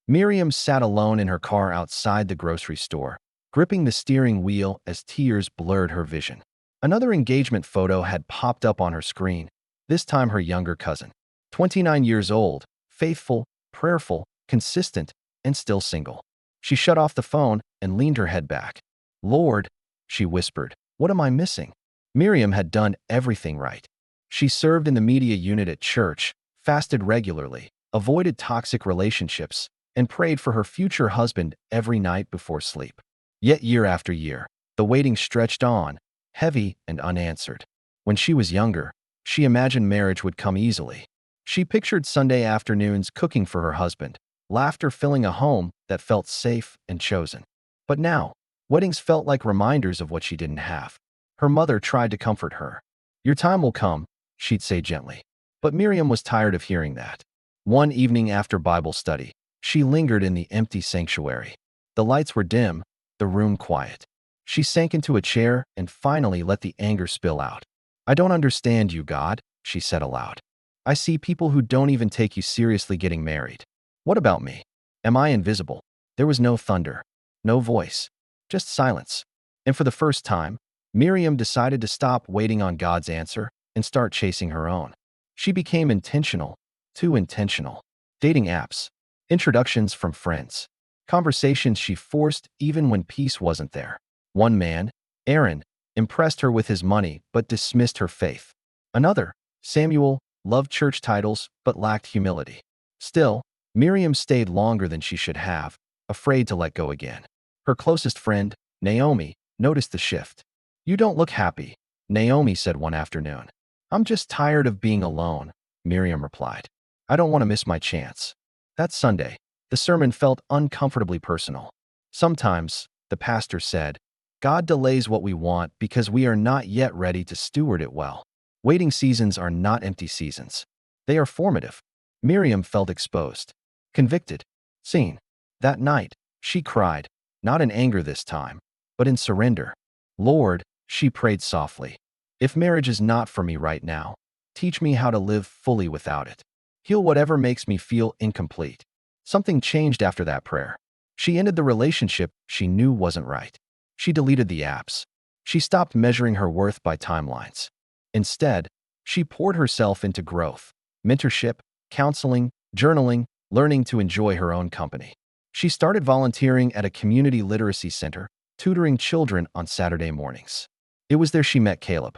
Miriam sat alone in her car outside the grocery store, gripping the steering wheel as tears blurred her vision. Another engagement photo had popped up on her screen, this time her younger cousin. 29 years old, faithful, prayerful, consistent, and still single. She shut off the phone and leaned her head back. "Lord," she whispered, "what am I missing?" Miriam had done everything right. She served in the media unit at church, fasted regularly, avoided toxic relationships, and prayed for her future husband every night before sleep. Yet year after year, the waiting stretched on, heavy and unanswered. When she was younger, she imagined marriage would come easily. She pictured Sunday afternoons cooking for her husband, laughter filling a home that felt safe and chosen. But now, weddings felt like reminders of what she didn't have. Her mother tried to comfort her. "Your time will come," she'd say gently. But Miriam was tired of hearing that. One evening after Bible study, she lingered in the empty sanctuary. The lights were dim, the room quiet. She sank into a chair and finally let the anger spill out. "I don't understand you, God," she said aloud. "I see people who don't even take you seriously getting married. What about me? Am I invisible?" There was no thunder, no voice, just silence. And for the first time, Miriam decided to stop waiting on God's answer and start chasing her own. She became intentional, too intentional. Dating apps, introductions from friends, conversations she forced even when peace wasn't there. One man, Aaron, impressed her with his money but dismissed her faith. Another, Samuel, loved church titles but lacked humility. Still, Miriam stayed longer than she should have, afraid to let go again. Her closest friend, Naomi, noticed the shift. "You don't look happy," Naomi said one afternoon. "I'm just tired of being alone," Miriam replied. "I don't want to miss my chance." That Sunday, the sermon felt uncomfortably personal. Sometimes, the pastor said, God delays what we want because we are not yet ready to steward it well. Waiting seasons are not empty seasons. They are formative. Miriam felt exposed, convicted, seen. That night, she cried, not in anger this time, but in surrender. "Lord," she prayed softly, "if marriage is not for me right now, teach me how to live fully without it. Heal whatever makes me feel incomplete." Something changed after that prayer. She ended the relationship she knew wasn't right. She deleted the apps. She stopped measuring her worth by timelines. Instead, she poured herself into growth, mentorship, counseling, journaling, learning to enjoy her own company. She started volunteering at a community literacy center, tutoring children on Saturday mornings. It was there she met Caleb.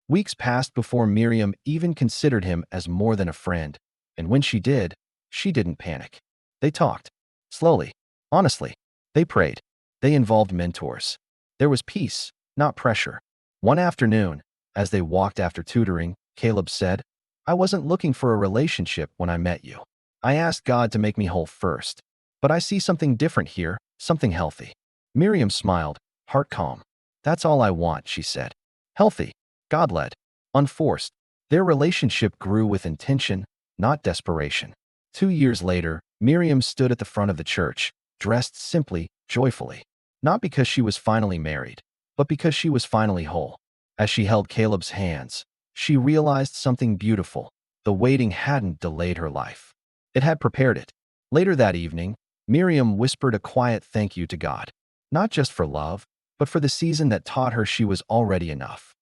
Weeks passed before Miriam even considered him as more than a friend, and when she didn't panic. They talked. Slowly. Honestly. They prayed. They involved mentors. There was peace, not pressure. One afternoon, as they walked after tutoring, Caleb said, "I wasn't looking for a relationship when I met you. I asked God to make me whole first. But I see something different here, something healthy." Miriam smiled, heart calm. "That's all I want," she said. Healthy. God-led, unforced. Their relationship grew with intention, not desperation. 2 years later, Miriam stood at the front of the church, dressed simply, joyfully. Not because she was finally married, but because she was finally whole. As she held Caleb's hands, she realized something beautiful. The waiting hadn't delayed her life. It had prepared it. Later that evening, Miriam whispered a quiet thank you to God. Not just for love, but for the season that taught her she was already enough.